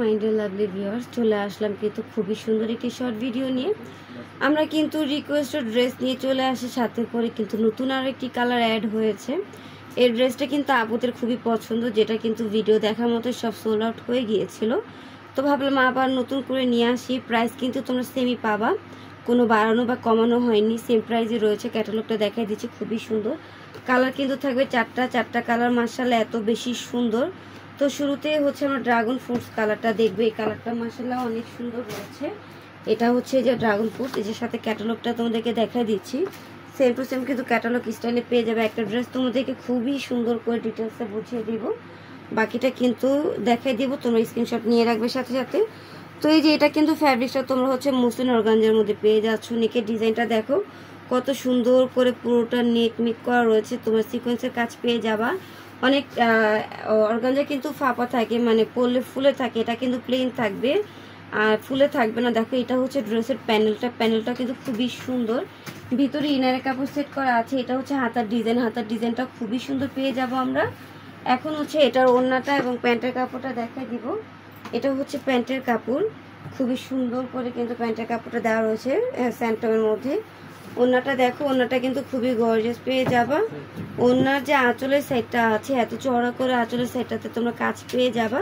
My dear lovely viewers, চলে আসলাম কিন্তু খুবই সুন্দর একটি শর্ট ভিডিও নিয়ে। আমরা কিন্তু রিকোয়েস্টেড ড্রেস নিয়ে চলে আসি, সাথে করে কিন্তু নতুন আরও একটি কালার অ্যাড হয়েছে। এই ড্রেসটা কিন্তু আপুদের খুবই পছন্দ, যেটা কিন্তু ভিডিও দেখার মতো সব সোল্ড আউট হয়ে গিয়েছিল। তো ভাবলাম আবার নতুন করে নিয়ে আসি। প্রাইস কিন্তু তোমরা সেমই পাবা, কোনো বাড়ানো বা কমানো হয়নি, সেম প্রাইসই রয়েছে। ক্যাটালগটা দেখাই দিচ্ছি, খুবই সুন্দর। কালার কিন্তু থাকবে চারটা কালার, মাশাআল্লাহ এত বেশি সুন্দর। তো শুরুতে হচ্ছে আমরা ড্রাগন ফ্রুটস কালারটা দেখবে। এই কালারটা মাশাআল্লাহ অনেক সুন্দর রয়েছে। এটা হচ্ছে যে ড্রাগন ফ্রুট, এই যে সাথে ক্যাটালগটা তোমাদেরকে দেখাই দিচ্ছি। সেম টু সেম কিন্তু ক্যাটালগ স্টাইলে পেয়ে যাবে। একটা ড্রেস তোমাদেরকে খুবই সুন্দর করে ডিটেলসে বুঝিয়ে দিব, বাকিটা কিন্তু দেখাই দিব, তোমরা স্ক্রিনশট নিয়ে রাখবে সাথে সাথে। তো এই যে এটা কিন্তু ফ্যাব্রিকটা তোমরা হচ্ছে মসলিন অর্গানজার মধ্যে পেয়ে যাচ্ছ। নেকের ডিজাইনটা দেখো কত সুন্দর করে পুরোটা নেক মেক করা রয়েছে, তোমার সিকোয়েন্সের কাজ পেয়ে যাবা। অনেক অর্গানজা কিন্তু ফাঁপা থাকে, মানে পরলে ফুলে থাকে, এটা কিন্তু প্লেন থাকবে আর ফুলে থাকবে না। দেখো এটা হচ্ছে ড্রেসের প্যানেলটা কিন্তু খুবই সুন্দর। ভিতরে ইনারের কাপড় সেট করা আছে। এটা হচ্ছে হাতার ডিজাইনটা খুবই সুন্দর পেয়ে যাব আমরা। এখন হচ্ছে এটার ওড়নাটা এবং প্যান্টের কাপড়টা দেখাই দিব। এটা হচ্ছে প্যান্টের কাপড়, খুবই সুন্দর করে কিন্তু প্যান্টের কাপড়টা দেওয়া রয়েছে স্যান্টমের মধ্যে। ওড়নাটা দেখো, ওড়নাটা কিন্তু খুবই গর্জিয়াস পেয়ে যাবা। ওড়নার যে আঁচলের সাইডটা আছে, এত চওড়া করে আঁচলের সাইডটাতে তোমরা কাজ পেয়ে যাবা,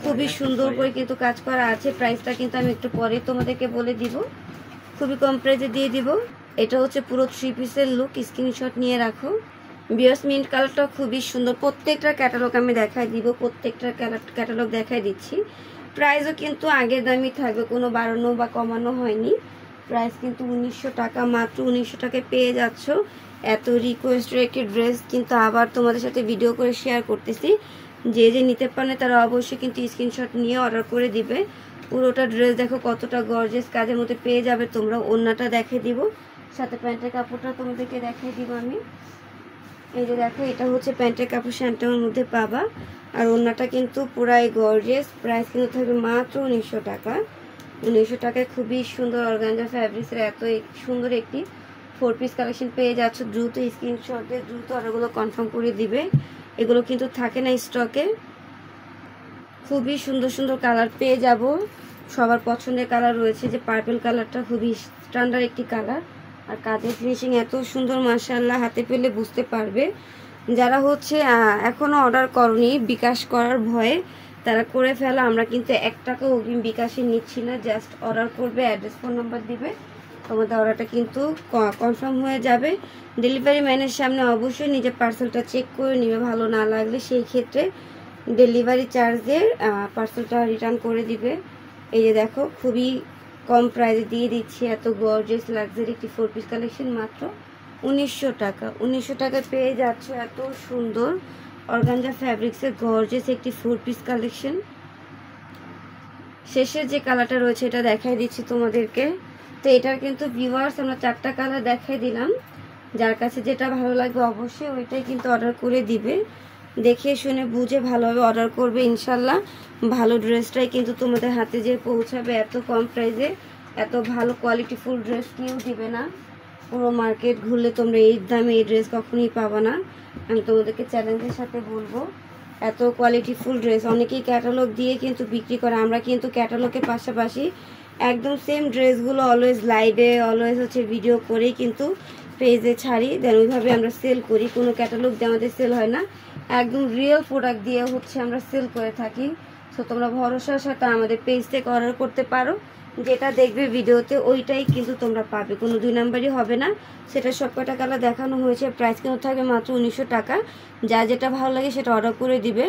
খুবই সুন্দর করে কিন্তু কাজ করা আছে। প্রাইসটা কিন্তু আমি একটু পরে তোমাদেরকে বলে দিব, খুবই কম প্রাইসে দিয়ে দিব। এটা হচ্ছে পুরো 3 পিসের লুক, স্ক্রিনশট নিয়ে রাখো। বিয়ার্স মিন্ট কালারটা খুবই সুন্দর। প্রত্যেকটা ক্যাটালগ আমি দেখাই দিব, প্রত্যেকটা ক্যাটালগ দেখাই দিচ্ছি। প্রাইসও কিন্তু আগের দামই থাকবে, কোনো বাড়ানো বা কমানো হয়নি। প্রাইস কিন্তু 1900 টাকা, মাত্র 1900 টাকায় পেয়ে যাচ্ছ। এত রিকোয়েস্টের একটি ড্রেস কিন্তু আবার তোমাদের সাথে ভিডিও করে শেয়ার করতেছি। যে যে নিতে পারে তারা অবশ্যই কিন্তু স্ক্রিনশট নিয়ে অর্ডার করে দিবে। পুরোটা ড্রেস দেখো কতটা গর্জিয়াস কাজের মধ্যে পেয়ে যাবে তোমরা। ওড়নাটা দেখে দিব, সাথে প্যান্টের কাপড়টা তোমাদেরকে দেখিয়ে দিব আমি। এই যে দেখো এটা হচ্ছে প্যান্টের কাপড়, স্যান্টমের মধ্যে পাবা। আর ওড়নাটা কিন্তু পুরাই গর্জিয়াস। প্রাইস কিন্তু থাকবে মাত্র 1900 টাকা। 1900 টাকায় খুবই সুন্দর অর্গানজা ফ্যাব্রিক্সের এত সুন্দর একটি 4 পিস কালেকশন পেয়ে যাচ্ছ। দ্রুত স্ক্রিনশট দিয়ে দ্রুত অর্ডারগুলো কনফার্ম করে দিবে, এগুলো কিন্তু থাকে না স্টকে। খুবই সুন্দর সুন্দর কালার পেয়ে যাব, সবার পছন্দের কালার রয়েছে। যে পার্পল কালারটা খুবই স্ট্যান্ডার্ড একটি কালার, আর কাজের ফিনিশিং এত সুন্দর মাশাআল্লাহ, হাতে পেলে বুঝতে পারবে। যারা হচ্ছে এখনো অর্ডার করনি বিকাশ করার ভয়ে, তারা করে ফেলা। আমরা কিন্তু 1 টাকা অগ্রিম বিকাশে নিচ্ছি না, জাস্ট অর্ডার করবে, অ্যাড্রেস ফোন নাম্বার দিবে, তোমাদের অর্ডারটা কিন্তু কনফার্ম হয়ে যাবে। ডেলিভারি ম্যানের সামনে অবশ্যই নিজের পার্সেলটা চেক করে নিবে, ভালো না লাগলে সেই ক্ষেত্রে ডেলিভারি চার্জের পার্সেলটা রিটার্ন করে দিবে। এই যে দেখো খুবই কম প্রাইসে দিয়ে দিচ্ছি এত গর্জিয়াস লাক্সারি একটি 4 পিস কালেকশন, মাত্র 1900 টাকা। 1900 টাকায় পেয়ে যাচ্ছ এত সুন্দর অর্গানজা ফ্যাব্রিক্সের গর্জিয়াস একটি 4 পিস কালেকশন। শেষের যে কালারটা রয়েছে এটা দেখাই দিচ্ছি তোমাদেরকে। তো এটার কিন্তু ভিউয়ার্স আমরা 4টা কালার দেখাই দিলাম, যার কাছে যেটা ভালো লাগবে অবশ্যই ওইটাই কিন্তু অর্ডার করে দিবে। দেখে শুনে বুঝে ভালোভাবে অর্ডার করবে, ইনশাল্লাহ ভালো ড্রেসটাই কিন্তু তোমাদের হাতে যে পৌঁছাবে। এত কম প্রাইসে এত ভালো কোয়ালিটিফুল ড্রেস কেউ দিবে না। পুরো মার্কেট ঘুরলে তোমরা এই দামে এই ড্রেস কখনোই পাবা না, আমি তোমাদেরকে চ্যালেঞ্জের সাথে বলবো। এত কোয়ালিটিফুল ড্রেস অনেকেই ক্যাটালগ দিয়ে কিন্তু বিক্রি করে, আমরা কিন্তু ক্যাটালগের পাশাপাশি একদম সেম ড্রেসগুলো অলওয়েজ লাইভে অলওয়েজ হচ্ছে ভিডিও করেই কিন্তু পেজে ছাড়ি, দেন ওইভাবে আমরা সেল করি। কোনো ক্যাটালগ দিয়ে আমাদের সেল হয় না, একদম রিয়েল প্রোডাক্ট দিয়ে হচ্ছে আমরা সেল করে থাকি। সো তোমরা ভরসার সাথে আমাদের পেজ থেকে অর্ডার করতে পারো, যেটা দেখবে ভিডিওতে ওইটাই কিন্তু তোমরা পাবে, কোনো 2 নাম্বারই হবে না। সেটা সব কটা কালার দেখানো হয়েছে। প্রাইস কিন্তু থাকবে মাত্র 1900 টাকা। যা যেটা ভালো লাগে সেটা অর্ডার করে দিবে।